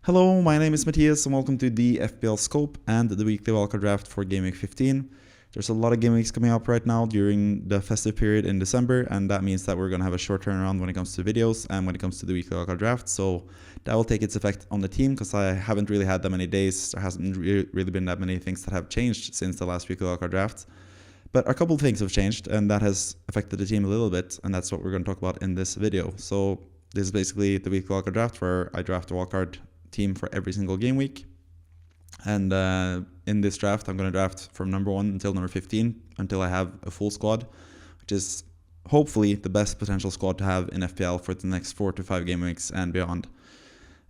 Hello, my name is Matthias and welcome to the FPL Scope and the weekly wildcard draft for Game Week 15. There's a lot of game weeks coming up right now during the festive period in December, and that means that we're going to have a short turnaround when it comes to videos and when it comes to the weekly wildcard draft. So that will take its effect on the team because I haven't really had that many days. There hasn't really been that many things that have changed since the last weekly wildcard draft. But a couple of things have changed, and that has affected the team a little bit, and that's what we're going to talk about in this video. So this is basically the weekly wildcard draft where I draft a wildcard team for every single game week. And in this draft, I'm going to draft from number 1 until number 15 until I have a full squad, which is hopefully the best potential squad to have in FPL for the next 4 to 5 game weeks and beyond.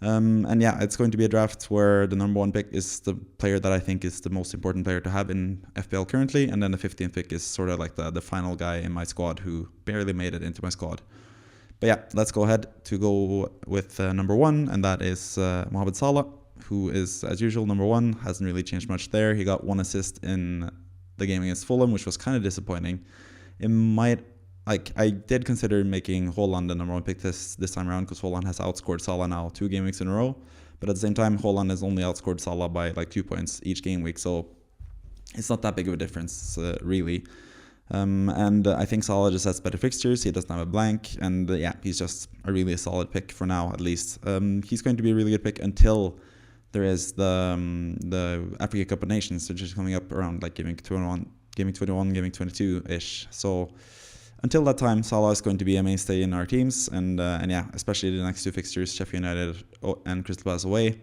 And yeah, it's going to be a draft where the number 1 pick is the player that I think is the most important player to have in FPL currently, and then the 15th pick is sort of like the final guy in my squad who barely made it into my squad. But yeah, let's go ahead to go with number 1, and that is Mohamed Salah, who is, as usual, number 1. Hasn't really changed much there. He got 1 assist in the game against Fulham, which was kind of disappointing. I did consider making Haaland the number 1 pick this time around because Haaland has outscored Salah now 2 game weeks in a row. But at the same time, Haaland has only outscored Salah by like 2 points each game week, so it's not that big of a difference, really. And I think Salah just has better fixtures. He doesn't have a blank, and yeah, he's just a really solid pick for now, at least. He's going to be a really good pick until there is the Africa Cup of Nations, which is coming up around like Game Week 21, Game Week 22-ish. So until that time, Salah is going to be a mainstay in our teams, and yeah, especially the next 2 fixtures, Sheffield United and Crystal Palace away,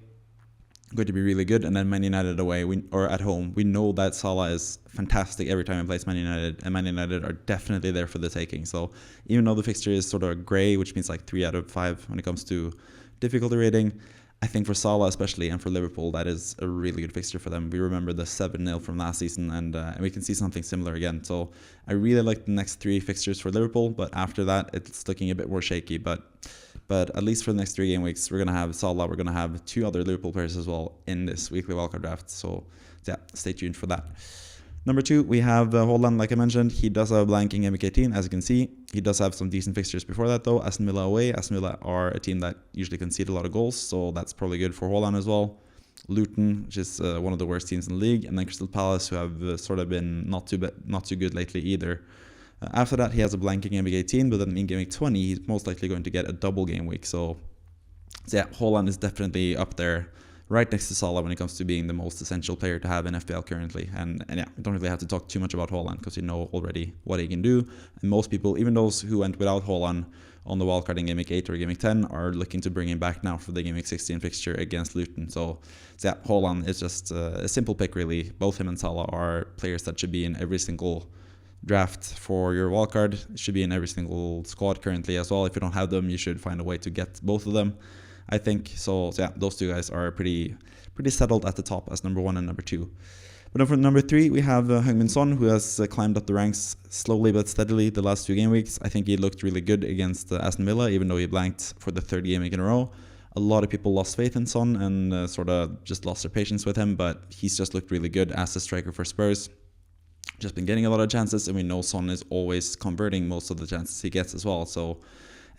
going to be really good. And then Man United away or at home, we know that Salah is fantastic every time he plays Man United, and Man United are definitely there for the taking. So even though the fixture is sort of grey, which means like 3 out of 5 when it comes to difficulty rating, I think for Salah especially and for Liverpool, that is a really good fixture for them. We remember the 7-0 from last season, and we can see something similar again. So I really like the next 3 fixtures for Liverpool, but after that it's looking a bit more shaky. But at least for the next 3 game weeks, we're going to have Salah. We're going to have 2 other Liverpool players as well in this weekly wildcard draft. So yeah, stay tuned for that. Number 2, we have Haaland, like I mentioned. He does have a blank in Game Week 18, as you can see. He does have some decent fixtures before that, though. Aston Villa away. Aston Villa are a team that usually concede a lot of goals, so that's probably good for Haaland as well. Luton, which is one of the worst teams in the league, and then Crystal Palace, who have sort of been not too good lately either. After that, he has a blank in Game Week 18, but then in Game Week 20, he's most likely going to get a double game week. So yeah, Haaland is definitely up there, right next to Salah when it comes to being the most essential player to have in FPL currently. And yeah, we don't really have to talk too much about Haaland because you know already what he can do. And most people, even those who went without Haaland on the wildcard in Game Week 8 or Game Week 10, are looking to bring him back now for the Game Week 16 fixture against Luton. So yeah, Haaland is just a simple pick, really. Both him and Salah are players that should be in every single draft for your wildcard. It should be in every single squad currently as well. If you don't have them, you should find a way to get both of them, I think. So yeah, those 2 guys are pretty settled at the top as number 1 and number 2. But then for number 3, we have Heung-min Son, who has climbed up the ranks slowly but steadily the last 2 game weeks. I think he looked really good against Aston Villa, even though he blanked for the 3rd game week in a row. A lot of people lost faith in Son and sort of just lost their patience with him, but he's just looked really good as a striker for Spurs. Just been getting a lot of chances, and we know Son is always converting most of the chances he gets as well. So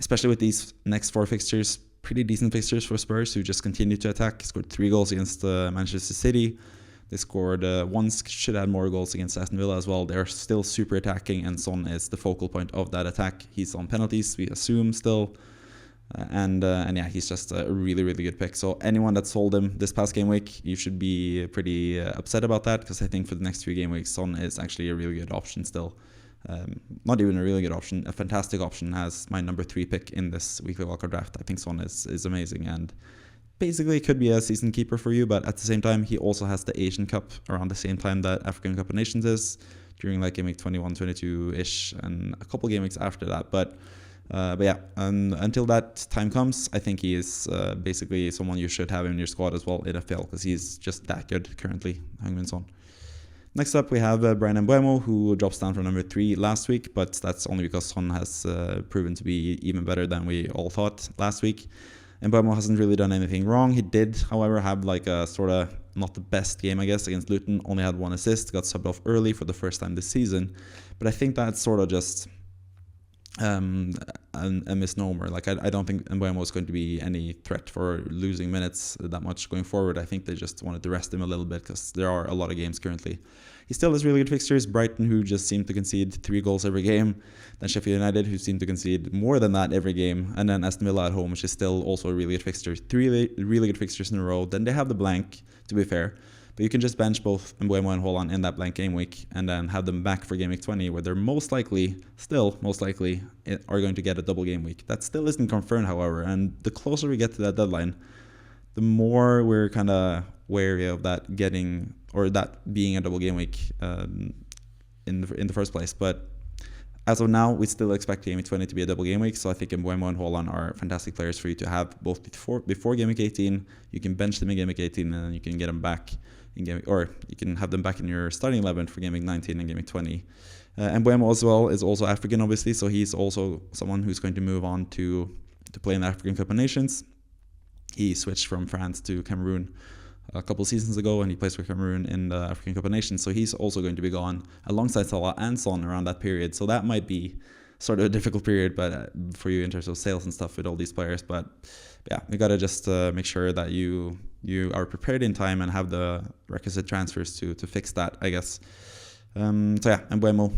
especially with these next 4 fixtures, pretty decent fixtures for Spurs, who just continue to attack. Scored 3 goals against Manchester City. They scored once, should have more goals against Aston Villa as well. They're still super attacking, and Son is the focal point of that attack. He's on penalties, we assume, still. And yeah, he's just a really, really good pick. So anyone that sold him this past game week, you should be pretty upset about that, because I think for the next 3 game weeks, Son is actually a really good option still. Not even a really good option, a fantastic option as my number 3 pick in this weekly wildcard draft. I think Son is amazing, and basically could be a season keeper for you, but at the same time, he also has the Asian Cup around the same time that African Cup of Nations is, during like Game Week 21, 22-ish, and a couple game weeks after that. But yeah, until that time comes, I think he is basically someone you should have in your squad as well in FPL, because he's just that good currently, Heung-min Son. Next up, we have Pick Mbeumo, who drops down from number 3 last week, but that's only because Son has proven to be even better than we all thought last week. And Mbeumo hasn't really done anything wrong. He did, however, have like a sort of not the best game, I guess, against Luton. Only had 1 assist, got subbed off early for the first time this season. But I think that's sort of just a a misnomer. Like I don't think Mbeumo is going to be any threat for losing minutes that much going forward. I think they just wanted to rest him a little bit because there are a lot of games currently. He still has really good fixtures. Brighton, who just seem to concede 3 goals every game. Then Sheffield United, who seem to concede more than that every game. And then Aston Villa at home, which is still also a really good fixture. 3 really good fixtures in a row. Then they have the blank, to be fair. But you can just bench both Mbeumo and Haaland in that blank game week and then have them back for game week 20, where they're most likely are going to get a double game week. That still isn't confirmed, however. And the closer we get to that deadline, the more we're kind of wary of that being a double game week in the first place. But as of now, we still expect game week 20 to be a double game week. So I think Mbeumo and Haaland are fantastic players for you to have both before game week 18. You can bench them in game week 18 and then you can get them back in game, or you can have them back in your starting 11 for game week 19 and game week 20. And Mbeumo as well is also African, obviously. So he's also someone who's going to move on to play in the African Cup of Nations. He switched from France to Cameroon a couple of seasons ago, and he plays for Cameroon in the African Cup of Nations. So he's also going to be gone alongside Salah and Son around that period. So that might be sort of a difficult period, but for you in terms of sales and stuff with all these players. But yeah, you gotta just make sure that you are prepared in time and have the requisite transfers to fix that, I guess. So yeah, and Mbeumo,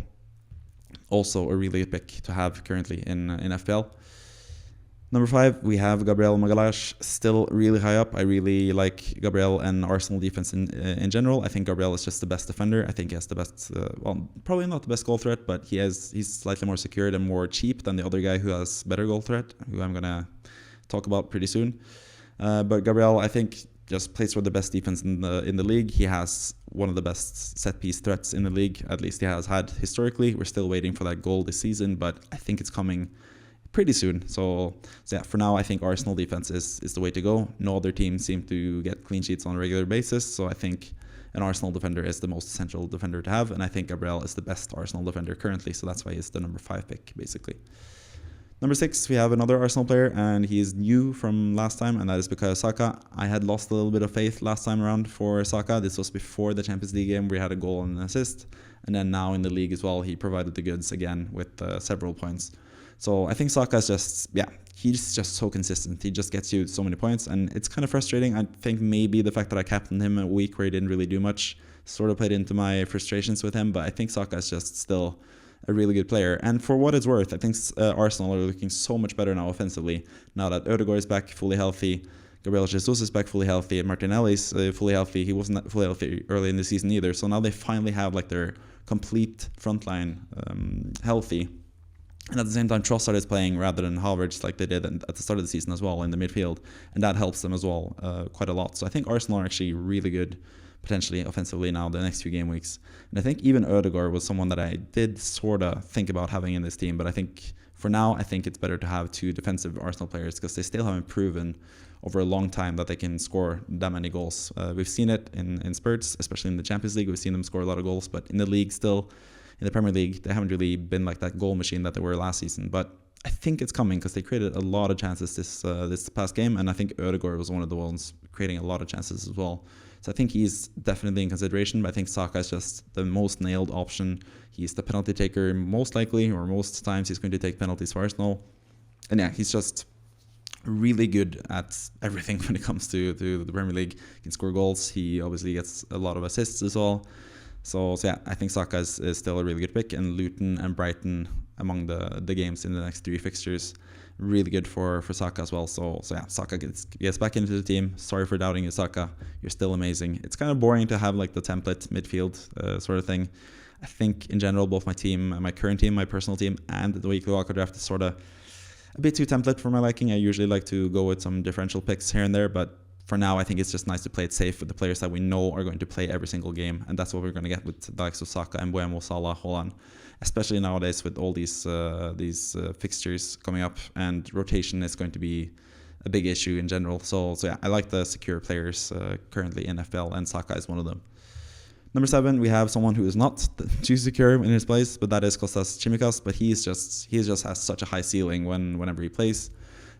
also a really good pick to have currently in FPL. Number 5, we have Gabriel Magalhaes, still really high up. I really like Gabriel and Arsenal defense in general. I think Gabriel is just the best defender. I think he has the best, probably not the best goal threat, but he's slightly more secured and more cheap than the other guy who has better goal threat, who I'm going to talk about pretty soon. But Gabriel, I think, just plays for the best defense in the league. He has one of the best set-piece threats in the league, at least he has had historically. We're still waiting for that goal this season, but I think it's coming pretty soon. So yeah, for now, I think Arsenal defense is the way to go. No other teams seem to get clean sheets on a regular basis, so I think an Arsenal defender is the most essential defender to have, and I think Gabriel is the best Arsenal defender currently, so that's why he's the number 5 pick, basically. Number 6, we have another Arsenal player, and he is new from last time, and that is because Saka. I had lost a little bit of faith last time around for Saka. This was before the Champions League game where he had a goal and an assist, and then now in the league as well, he provided the goods again with several points. So I think Saka is he's just so consistent. He just gets you so many points, and it's kind of frustrating. I think maybe the fact that I captained him a week where he didn't really do much sort of played into my frustrations with him, but I think Saka is just still a really good player. And for what it's worth, I think Arsenal are looking so much better now offensively, now that Ødegaard is back fully healthy, Gabriel Jesus is back fully healthy, and Martinelli's fully healthy. He wasn't fully healthy early in the season either, so now they finally have like their complete frontline healthy. And at the same time, Trossard is playing rather than Havertz like they did at the start of the season as well in the midfield. And that helps them as well quite a lot. So I think Arsenal are actually really good, potentially, offensively now the next few game weeks. And I think even Ødegaard was someone that I did sort of think about having in this team. But I think for now, I think it's better to have 2 defensive Arsenal players because they still haven't proven over a long time that they can score that many goals. We've seen it in spurts, especially in the Champions League. We've seen them score a lot of goals. But in the league still, in the Premier League, they haven't really been like that goal machine that they were last season. But I think it's coming because they created a lot of chances this past game, and I think Ødegaard was one of the ones creating a lot of chances as well. So I think he's definitely in consideration, but I think Saka is just the most nailed option. He's the penalty taker most likely, or most times he's going to take penalties for Arsenal. And yeah, he's just really good at everything when it comes to the Premier League. He can score goals. He obviously gets a lot of assists as well. So yeah, I think Saka is still a really good pick, and Luton and Brighton among the games in the next 3 fixtures, really good for Saka as well. So yeah, Saka gets back into the team. Sorry for doubting you, Saka. You're still amazing. It's kind of boring to have like the template midfield sort of thing. I think in general, both my current team, my personal team, and the weekly wildcard draft is sort of a bit too template for my liking. I usually like to go with some differential picks here and there, but for now, I think it's just nice to play it safe with the players that we know are going to play every single game, and that's what we're going to get with the likes of Saka and Mbeumo, Salah, Haaland, especially nowadays with all these fixtures coming up, and rotation is going to be a big issue in general. So yeah, I like the secure players currently in FPL, and Saka is one of them. Number 7, we have someone who is not too secure in his place, but that is Kostas Tsimikas. But he just has such a high ceiling whenever he plays.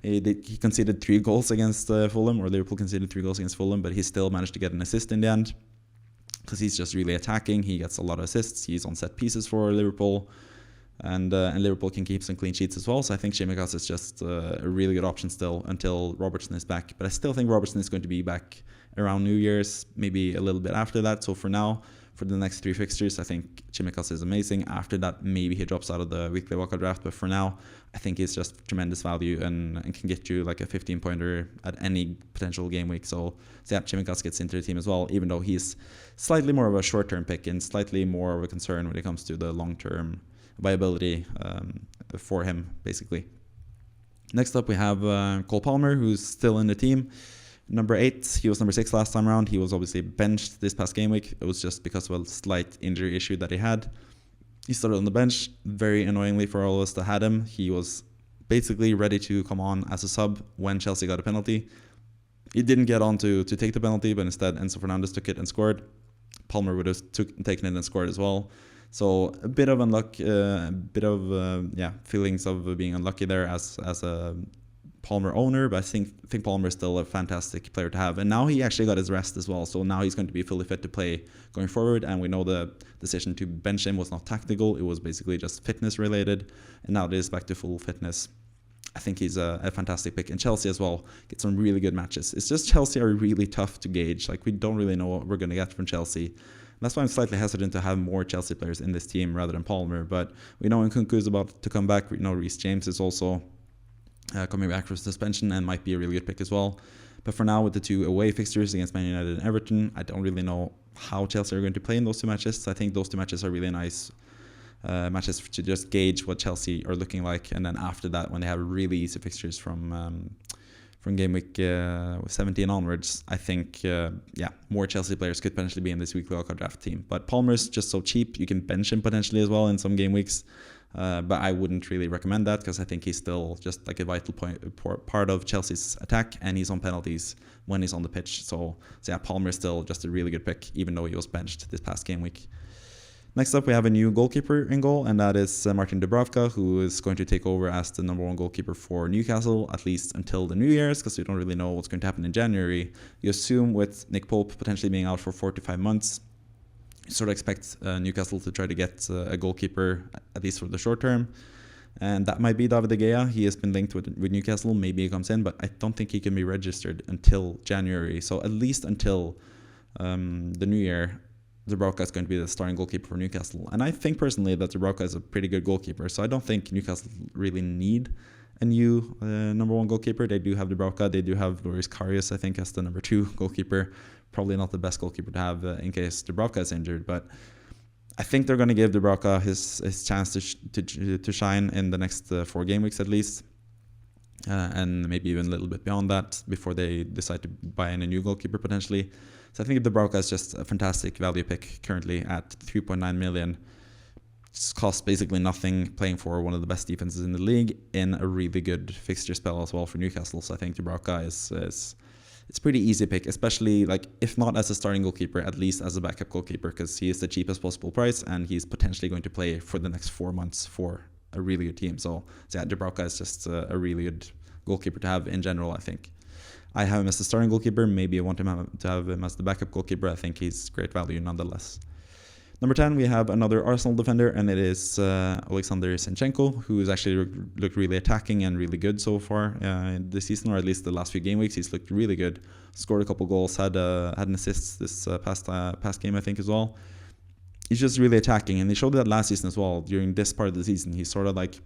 He conceded 3 goals against Fulham, or Liverpool conceded 3 goals against Fulham, but he still managed to get an assist in the end because he's just really attacking. He gets a lot of assists. He's on set pieces for Liverpool. And Liverpool can keep some clean sheets as well. So I think Tsimikas is just a really good option still until Robertson is back. But I still think Robertson is going to be back around New Year's, maybe a little bit after that. So for now, for the next 3 fixtures, I think Tsimikas is amazing. After that, maybe he drops out of the weekly wildcard draft. But for now, I think he's just tremendous value and can get you like a 15-pointer at any potential game week. So yeah, Tsimikas gets into the team as well, even though he's slightly more of a short-term pick and slightly more of a concern when it comes to the long-term viability for him, basically. Next up, we have Cole Palmer, who's still in the team. Number 8, he was number 6 last time around. He was obviously benched this past game week. It was just because of a slight injury issue that he had. He started on the bench, very annoyingly for all of us that had him. He was basically ready to come on as a sub when Chelsea got a penalty. He didn't get on to take the penalty, but instead Enzo Fernandez took it and scored. Palmer would have taken it and scored as well. So a bit of feelings of being unlucky there as a Palmer owner, but I think Palmer is still a fantastic player to have. And now he actually got his rest as well, so now he's going to be fully fit to play going forward. And we know the decision to bench him was not tactical, it was basically just fitness related, and now it is back to full fitness. I think he's a fantastic pick. And Chelsea as well get some really good matches. It's just Chelsea are really tough to gauge. Like, we don't really know what we're going to get from Chelsea. That's why I'm slightly hesitant to have more Chelsea players in this team rather than Palmer. But we know Nkunku is about to come back. We know Reece James is also coming back from suspension and might be a really good pick as well. But for now, with the 2 away fixtures against Man United and Everton, I don't really know how Chelsea are going to play in those 2 matches. So I think those 2 matches are really nice matches to just gauge what Chelsea are looking like. And then after that, when they have really easy fixtures from game week 17 onwards, I think more Chelsea players could potentially be in this weekly wildcard draft team. But Palmer's just so cheap, you can bench him potentially as well in some game weeks. But I wouldn't really recommend that because I think he's still just like a vital part of Chelsea's attack, and he's on penalties when he's on the pitch. So yeah, Palmer is still just a really good pick, even though he was benched this past game week. Next up, we have a new goalkeeper in goal, and that is Martin Dubravka, who is going to take over as the number 1 goalkeeper for Newcastle, at least until the New Year's, because we don't really know what's going to happen in January. You assume with Nick Pope potentially being out for 4 to 5 months, you sort of expect Newcastle to try to get a goalkeeper, at least for the short term. And that might be David De Gea. He has been linked with Newcastle. Maybe he comes in, but I don't think he can be registered until January. So at least until the new year, Dubravka is going to be the starting goalkeeper for Newcastle. And I think personally that Dubravka is a pretty good goalkeeper. So I don't think Newcastle really need a new number 1 goalkeeper. They do have Dubravka. They do have Loris Karius, I think, as the number 2 goalkeeper. Probably not the best goalkeeper to have in case Dubravka is injured. But I think they're going to give Dubravka his chance to shine in the next 4 game weeks at least. And maybe even a little bit beyond that before they decide to buy in a new goalkeeper potentially. So I think Dubravka is just a fantastic value pick currently at 3.9 million. It costs basically nothing, playing for one of the best defenses in the league in a really good fixture spell as well for Newcastle. So I think Dubravka is it's pretty easy pick, especially like if not as a starting goalkeeper, at least as a backup goalkeeper, because he is the cheapest possible price and he's potentially going to play for the next 4 months for a really good team. So yeah, Dubravka is just a really good goalkeeper to have in general, I think. I have him as the starting goalkeeper. Maybe I want him to have him as the backup goalkeeper. I think he's great value nonetheless. Number 10, we have another Arsenal defender, and it is Alexander Zinchenko, who has actually looked really attacking and really good so far this season, or at least the last few game weeks. He's looked really good. Scored a couple goals, had an assist this past game, I think, as well. He's just really attacking, and he showed that last season as well. During this part of the season, he sort of like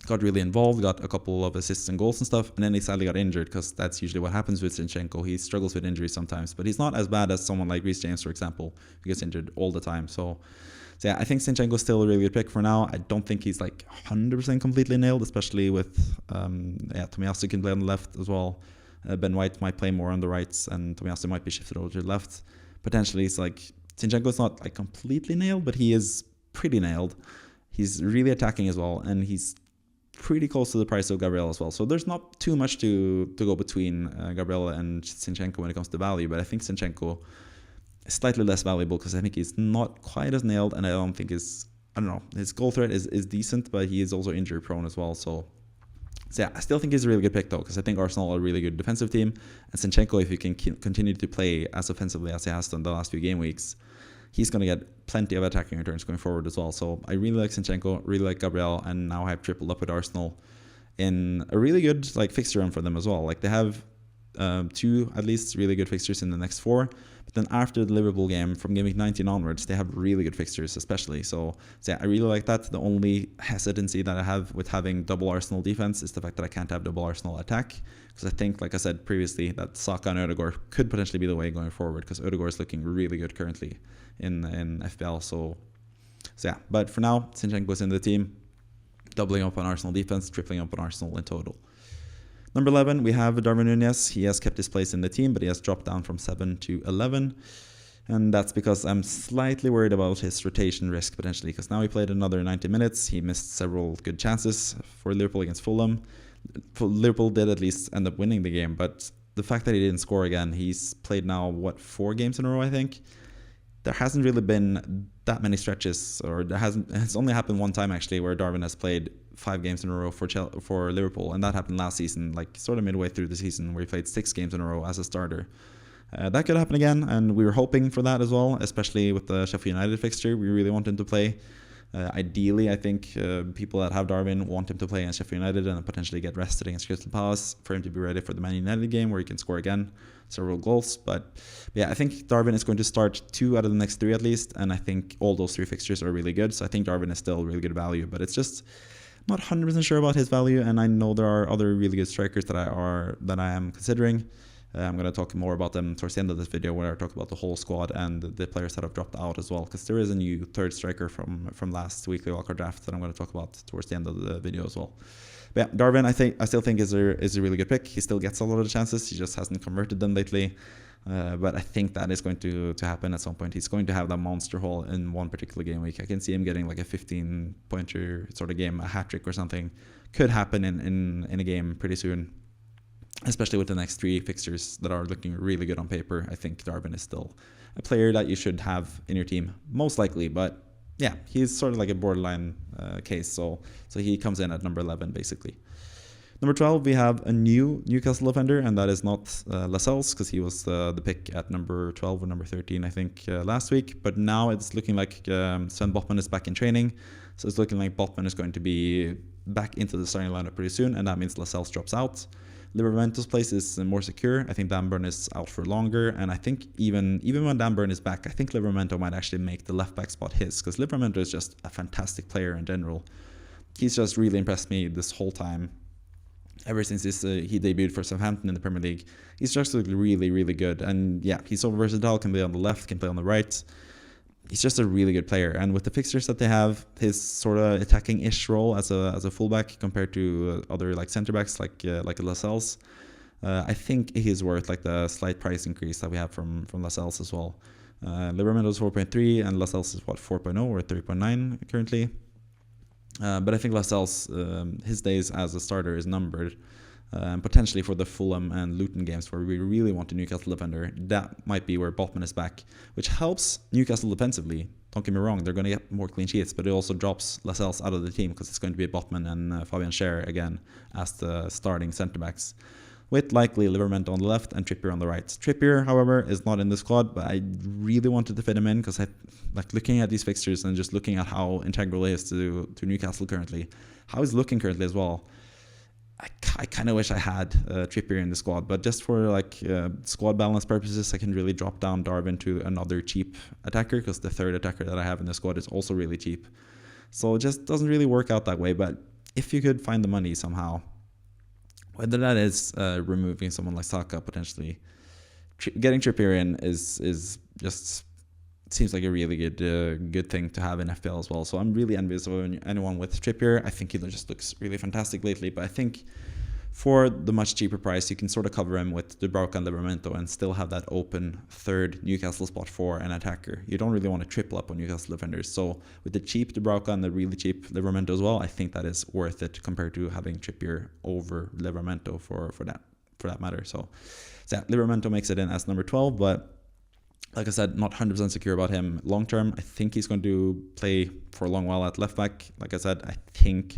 got really involved, got a couple of assists and goals and stuff, and then he sadly got injured, because that's usually what happens with Zinchenko. He struggles with injuries sometimes, but he's not as bad as someone like Reece James, for example, who gets injured all the time. So yeah, I think Zinchenko is still a really good pick for now. I don't think he's like 100% completely nailed, especially with Tomiyasu can play on the left as well. Ben White might play more on the right, and Tomiyasu might be shifted over to the left. Potentially, it's like Zinchenko's not like completely nailed, but he is pretty nailed. He's really attacking as well, and he's pretty close to the price of Gabriel as well. So there's not too much to go between Gabriel and Zinchenko when it comes to value, but I think Zinchenko is slightly less valuable because I think he's not quite as nailed, and I don't think his goal threat is decent, but he is also injury prone as well. So yeah, I still think he's a really good pick though, because I think Arsenal are a really good defensive team, and Zinchenko, if he can continue to play as offensively as he has done the last few game weeks, he's going to get plenty of attacking returns going forward as well. So I really like Zinchenko, really like Gabriel, and now I have tripled up with Arsenal in a really good like fixture run for them as well. Like they have 2 at least really good fixtures in the next 4, but then after the Liverpool game from game week 19 onwards they have really good fixtures especially. So yeah, I really like that. The only hesitancy that I have with having double Arsenal defense is the fact that I can't have double Arsenal attack, because I think, like I said previously, that Saka and Ødegaard could potentially be the way going forward, because Ødegaard is looking really good currently in FPL. So yeah, but for now Zinchenko is in the team, doubling up on Arsenal defense, tripling up on Arsenal in total. Number 11, we have Darwin Núñez. He has kept his place in the team, but he has dropped down from 7 to 11. And that's because I'm slightly worried about his rotation risk potentially, because now he played another 90 minutes. He missed several good chances for Liverpool against Fulham. Liverpool did at least end up winning the game, but the fact that he didn't score again, he's played now, 4 games in a row, I think. There hasn't really been that many stretches, or it's only happened one time actually, where Darwin has played 5 games in a row for Liverpool, and that happened last season, like sort of midway through the season, where he played 6 games in a row as a starter. That could happen again, and we were hoping for that as well, especially with the Sheffield United fixture. We really want him to play. Ideally, I think people that have Darwin want him to play against Sheffield United and potentially get rested against Crystal Palace for him to be ready for the Man United game, where he can score again several goals. But yeah, I think Darwin is going to start 2 out of the next 3 at least, and I think all those 3 fixtures are really good. So I think Darwin is still really good value, but it's just not 100% sure about his value, and I know there are other really good strikers that I am considering. I'm going to talk more about them towards the end of this video, where I talk about the whole squad and the players that have dropped out as well, because there is a new 3rd striker from last weekly Wildcard draft that I'm going to talk about towards the end of the video as well. But yeah, Darwin, I still think is a really good pick. He still gets a lot of the chances. He just hasn't converted them lately. But I think that is going to happen at some point. He's going to have that monster haul in one particular game week. I can see him getting like a 15-pointer sort of game, a hat-trick or something. Could happen in a game pretty soon, especially with the next 3 fixtures that are looking really good on paper. I think Darwin is still a player that you should have in your team, most likely. But yeah, he's sort of like a borderline case. So he comes in at number 11, basically. Number 12, we have a new Newcastle defender, and that is not Lascelles, because he was the pick at number 12 or number 13, I think, last week. But now it's looking like Sven Botman is back in training. So it's looking like Botman is going to be back into the starting lineup pretty soon, and that means Lascelles drops out. Livramento's place is more secure. I think Dan Burn is out for longer, and I think even when Dan Burn is back, I think Livramento might actually make the left back spot his, because Livramento is just a fantastic player in general. He's just really impressed me this whole time. Ever since he debuted for Southampton in the Premier League, he's just looked really, really good. And yeah, he's so versatile, can play on the left, can play on the right. He's just a really good player. And with the fixtures that they have, his sort of attacking-ish role as a fullback compared to other like centre backs like Lascelles, I think he's worth like the slight price increase that we have from Lascelles as well. Livramento is 4.3 and Lascelles is 4.0 or 3.9 currently. But I think Lascelles, his days as a starter is numbered. Potentially for the Fulham and Luton games where we really want a Newcastle defender, that might be where Botman is back, which helps Newcastle defensively. Don't get me wrong, they're going to get more clean sheets, but it also drops Lascelles out of the team because it's going to be Botman and Fabian Schär again as the starting centre-backs, with likely Livramento on the left and Trippier on the right. Trippier, however, is not in the squad, but I really wanted to fit him in because I like looking at these fixtures and just looking at how integral he is to Newcastle currently, how he's looking currently as well. I kind of wish I had Trippier in the squad, but just for like squad balance purposes, I can really drop down Darwin to another cheap attacker because the third attacker that I have in the squad is also really cheap. So it just doesn't really work out that way. But if you could find the money somehow, whether that is removing someone like Saka potentially, getting Trippier in is just seems like a really good thing to have in FPL as well. So I'm really envious of anyone with Trippier. I think he just looks really fantastic lately, but I think for the much cheaper price, you can sort of cover him with Dubravka and Livramento and still have that open third Newcastle spot for an attacker. You don't really want to triple up on Newcastle defenders. So with the cheap Dubravka and the really cheap Livramento as well, I think that is worth it compared to having Trippier over Livramento for that matter. So yeah, Livramento makes it in as number 12, but like I said, not 100% secure about him long term. I think he's going to play for a long while at left back. Like I said, I think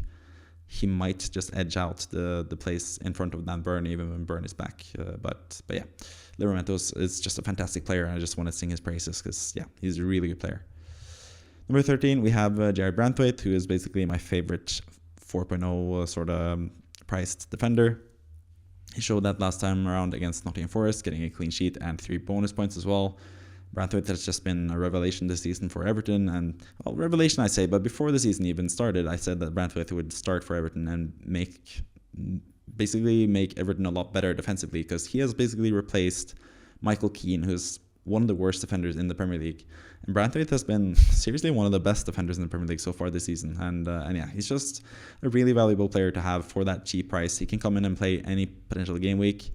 he might just edge out the place in front of Dan Burn even when Burn is back. But yeah, Livramento is just a fantastic player, and I just want to sing his praises because, yeah, he's a really good player. Number 13, we have Pick Branthwaite, who is basically my favorite 4.0 sort of priced defender. He showed that last time around against Nottingham Forest, getting a clean sheet and 3 bonus points as well. Branthwaite has just been a revelation this season for Everton, and, well, revelation I say, but before the season even started, I said that Branthwaite would start for Everton and basically make Everton a lot better defensively, because he has basically replaced Michael Keane, who's one of the worst defenders in the Premier League. And Branthwaite has been seriously one of the best defenders in the Premier League so far this season. And yeah, he's just a really valuable player to have for that cheap price. He can come in and play any potential game week,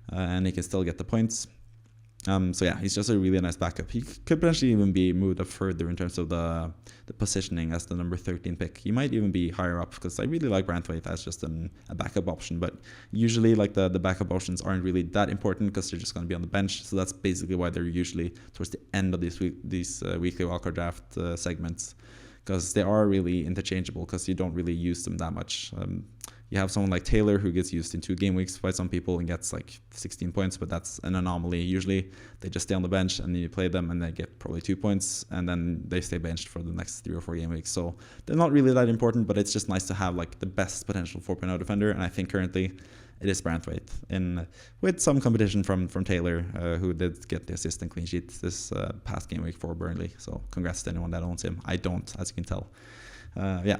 and he can still get the points. So yeah, he's just a really nice backup. He could potentially even be moved up further in terms of the positioning as the number 13 pick. He might even be higher up, because I really like Branthwaite as just a backup option. But usually, like, the backup options aren't really that important because they're just going to be on the bench. So that's basically why they're usually towards the end of these weekly wildcard draft segments, because they are really interchangeable because you don't really use them that much. You have someone like Taylor who gets used in 2 game weeks by some people and gets like 16 points, but that's an anomaly. Usually they just stay on the bench and then you play them and they get probably 2 points, and then they stay benched for the next 3 or 4 game weeks. So they're not really that important, but it's just nice to have like the best potential 4.0 defender. And I think currently it is Branthwaite, with some competition from Taylor, who did get the assist and clean sheet this past game week for Burnley. So congrats to anyone that owns him. I don't, as you can tell. Yeah.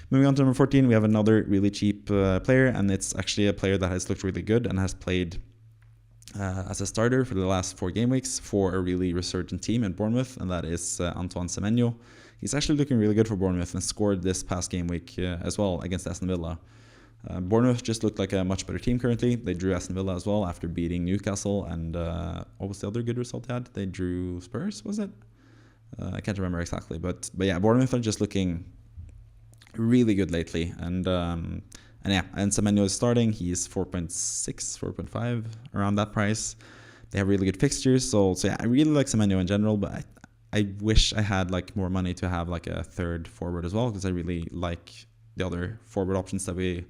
Moving on to number 14, we have another really cheap player, and it's actually a player that has looked really good and has played as a starter for the last 4 game weeks for a really resurgent team in Bournemouth, and that is Antoine Semenyo. He's actually looking really good for Bournemouth and scored this past game week as well against Aston Villa. Bournemouth just looked like a much better team currently. They drew Aston Villa as well after beating Newcastle, and what was the other good result they had? They drew Spurs, was it? I can't remember exactly, but yeah, Bournemouth are just looking really good lately, and yeah, and Semenyo is starting. He's 4.6, 4.5, around that price. They have really good fixtures, so yeah, I really like Semenyo in general, but I wish I had like more money to have like a third forward as well, because I really like the other forward options that we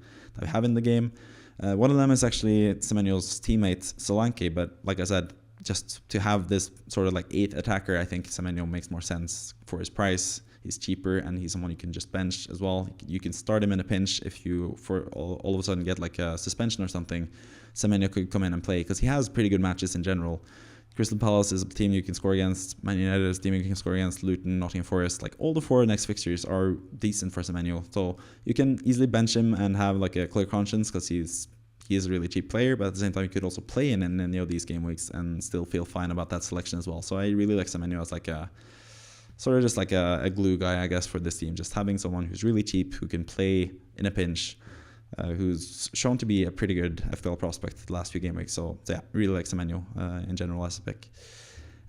have in the game. One of them is actually Semenyo's teammate Solanke, but like I said, just to have this sort of like 8th attacker, I think Semenyo makes more sense for his price. He's cheaper, and he's someone you can just bench as well. You can start him in a pinch if you, for all of a sudden, get like a suspension or something. Semenyo could come in and play because he has pretty good matches in general. Crystal Palace is a team you can score against. Man United is a team you can score against. Luton, Nottingham Forest. Like, all the 4 next fixtures are decent for Semenyo. So you can easily bench him and have like a clear conscience because he is a really cheap player, but at the same time you could also play in any of these game weeks and still feel fine about that selection as well. So I really like Semenyo as like a sort of just like a glue guy, I guess, for this team. Just having someone who's really cheap, who can play in a pinch, who's shown to be a pretty good FPL prospect the last few game weeks. So yeah, really like Semenyo in general as a pick.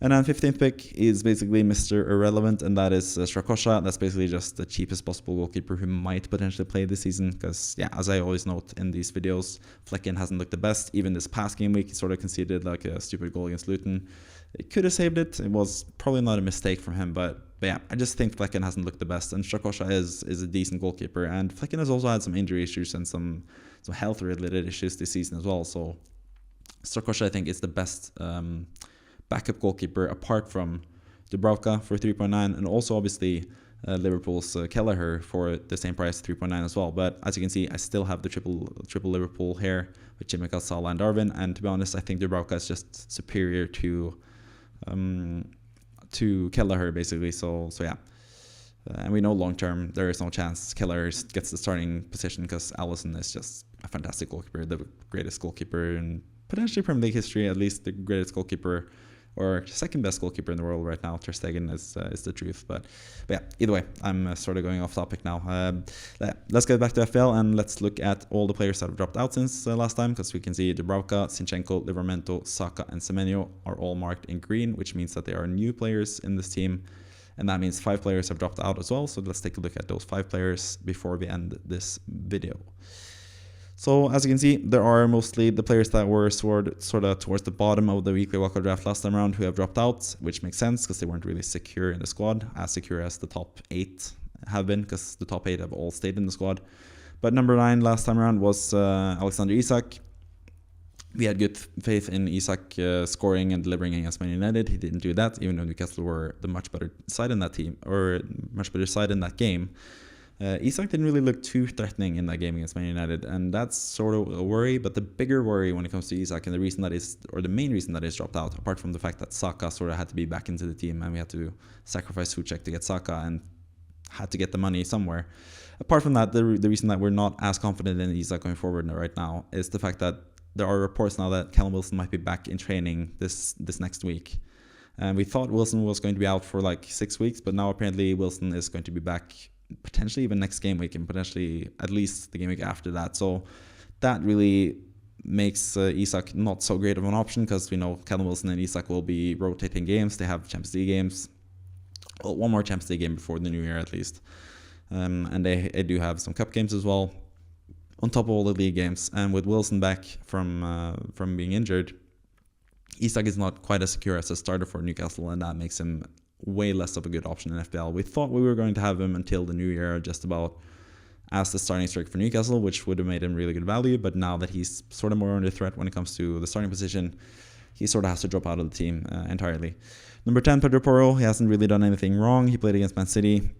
And then 15th pick is basically Mr. Irrelevant, and that is Strakosha. That's basically just the cheapest possible goalkeeper who might potentially play this season, because, yeah, as I always note in these videos, Flekken hasn't looked the best. Even this past game week, he sort of conceded like a stupid goal against Luton. It could have saved it. It was probably not a mistake from him, but yeah, I just think Flekken hasn't looked the best, and Strakosha is a decent goalkeeper, and Flekken has also had some injury issues and some health-related issues this season as well. So Strakosha, I think, is the best backup goalkeeper apart from Dubravka for 3.9, and also obviously Liverpool's Kelleher for the same price, 3.9 as well. But as you can see, I still have the triple Liverpool here with Tsimikas, Salah, and Darwin. And to be honest, I think Dubravka is just superior to Kelleher basically. So yeah. And we know long term there is no chance Kelleher gets the starting position because Alisson is just a fantastic goalkeeper, the greatest goalkeeper in potentially Premier League history, at least the greatest goalkeeper or second best goalkeeper in the world right now. Ter Stegen is the truth. But yeah, either way, I'm sort of going off topic now. Let's get back to FPL and let's look at all the players that have dropped out since last time, because we can see Dubravka, Zinchenko, Livramento, Saka, and Semenyo are all marked in green, which means that they are new players in this team. And that means 5 players have dropped out as well. So let's take a look at those 5 players before we end this video. So as you can see, there are mostly the players that were sort of towards the bottom of the weekly wildcard draft last time around who have dropped out, which makes sense because they weren't really secure in the squad, as secure as the top 8 have been, because the top 8 have all stayed in the squad. But number 9 last time around was Alexander Isak. We had good faith in Isak scoring and delivering against Man United. He didn't do that, even though Newcastle were the much better side in that team, or much better side in that game. Isak didn't really look too threatening in that game against Man United, and that's sort of a worry. But the bigger worry when it comes to Isak, and the reason that is, or the main reason that he's dropped out, apart from the fact that Saka sort of had to be back into the team and we had to sacrifice Souček to get Saka and had to get the money somewhere. Apart from that, the reason that we're not as confident in Isak going forward right now is the fact that there are reports now that Callum Wilson might be back in training this next week. And we thought Wilson was going to be out for like 6 weeks, but now apparently Wilson is going to be back potentially even next game week and potentially at least the game week after that. So that really makes Isak not so great of an option, because we know Callum Wilson and Isak will be rotating games. They have Champions League games. Well, one more Champions League game before the new year at least. And they do have some cup games as well, on top of all the league games. And with Wilson back from being injured, Isak is not quite as secure as a starter for Newcastle, and that makes him way less of a good option in FPL. We thought we were going to have him until the new year, just about as the starting striker for Newcastle, which would have made him really good value. But now that he's sort of more under threat when it comes to the starting position, he sort of has to drop out of the team entirely. Number 10, Pedro Porro. He hasn't really done anything wrong. He played against Man City.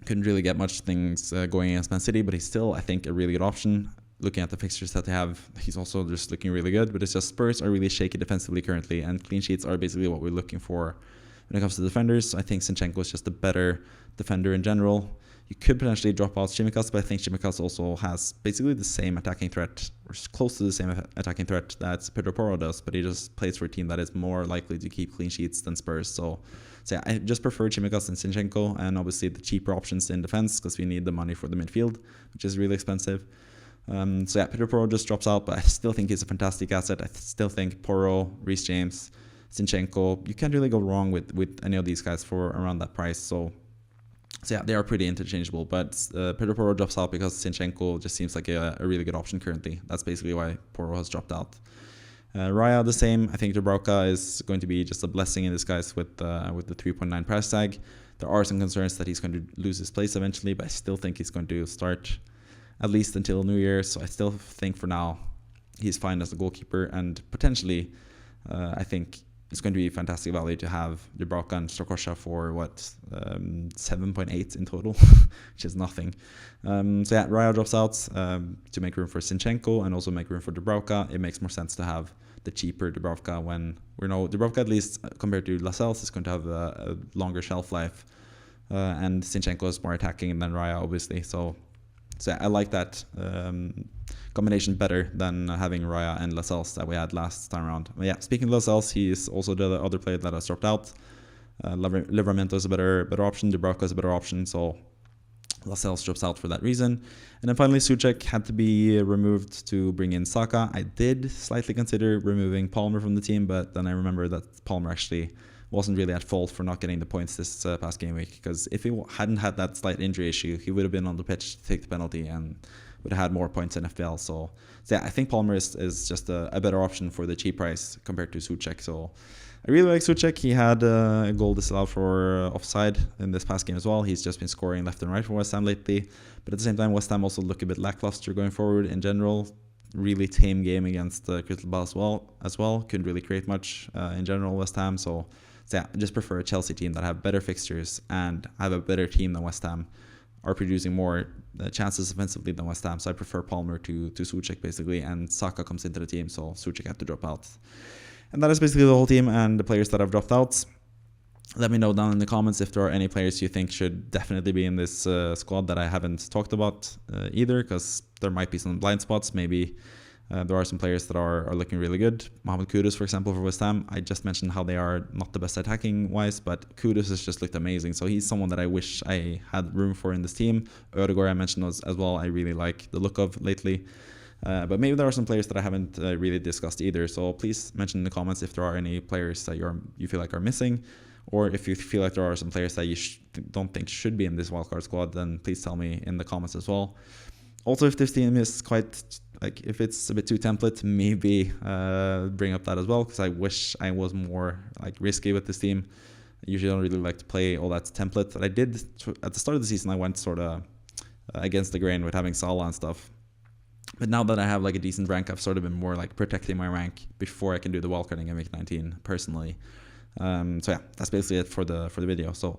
Couldn't really get much things going against Man City, but he's still, I think, a really good option. Looking at the fixtures that they have, he's also just looking really good. But it's just Spurs are really shaky defensively currently, and clean sheets are basically what we're looking for when it comes to defenders. I think Zinchenko is just a better defender in general. You could potentially drop out Tsimikas, but I think Tsimikas also has basically the same attacking threat, or close to the same attacking threat that Pedro Porro does, but he just plays for a team that is more likely to keep clean sheets than Spurs. So yeah, I just prefer Tsimikas and Zinchenko, and obviously the cheaper options in defense, because we need the money for the midfield, which is really expensive. So yeah, Pedro Porro just drops out, but I still think he's a fantastic asset. I still think Porro, Reece James, Zinchenko, you can't really go wrong with any of these guys for around that price. So yeah, they are pretty interchangeable, but Pedro Porro drops out because Zinchenko just seems like a really good option currently. That's basically why Porro has dropped out. Raya, the same. I think Dubravka is going to be just a blessing in disguise with the 3.9 price tag. There are some concerns that he's going to lose his place eventually, but I still think he's going to start at least until New Year. So I still think for now he's fine as a goalkeeper, and potentially I think it's going to be fantastic value to have Dubravka and Strakosha for 7.8 in total, which is nothing. So yeah, Raya drops out to make room for Zinchenko and also make room for Dubravka. It makes more sense to have the cheaper Dubravka when we know Dubravka, at least compared to Lascelles, is going to have a longer shelf life, and Zinchenko is more attacking than Raya, obviously. So yeah, I like that combination better than having Raya and Lascelles that we had last time around. But yeah, speaking of Lascelles, he is also the other player that has dropped out. Livramento is a better option. Dubravka is a better option. So Lascelles drops out for that reason. And then finally, Souček had to be removed to bring in Saka. I did slightly consider removing Palmer from the team, but then I remember that Palmer actually wasn't really at fault for not getting the points this past game week, because if he hadn't had that slight injury issue, he would have been on the pitch to take the penalty and would have had more points in FPL. So yeah, I think Palmer is just a better option for the cheap price compared to Souček. So I really like Souček. He had a goal disallowed for offside in this past game as well. He's just been scoring left and right for West Ham lately. But at the same time, West Ham also look a bit lackluster going forward in general. Really tame game against Crystal Palace as well. Couldn't really create much in general, West Ham. So yeah, I just prefer a Chelsea team that have better fixtures and have a better team than West Ham, are producing more chances offensively than West Ham. So I prefer Palmer to Souček basically, and Saka comes into the team, so Souček had to drop out. And that is basically the whole team and the players that have dropped out. Let me know down in the comments if there are any players you think should definitely be in this squad that I haven't talked about either, because there might be some blind spots. Maybe there are some players that are looking really good. Mohamed Kudus, for example, for West Ham. I just mentioned how they are not the best attacking-wise, but Kudus has just looked amazing. So he's someone that I wish I had room for in this team. Ødegaard I mentioned as well. I really like the look of lately. But maybe there are some players that I haven't really discussed either. So please mention in the comments if there are any players that you feel like are missing, or if you feel like there are some players that you don't think should be in this wildcard squad, then please tell me in the comments as well. Also, if this team is quite, if it's a bit too template, maybe bring up that as well, because I wish I was more risky with this team. I usually don't really like to play all that template. But I did at the start of the season. I went sort of against the grain with having Salah and stuff. But now that I have like a decent rank, I've sort of been more like protecting my rank before I can do the wildcarding in week 19 personally. So yeah, that's basically it for the video. So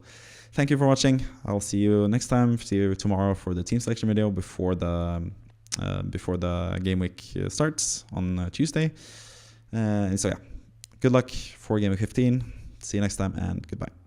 thank you for watching. I'll see you next time. See you tomorrow for the team selection video before the game week starts on Tuesday. So yeah, good luck for game week 15. See you next time and goodbye.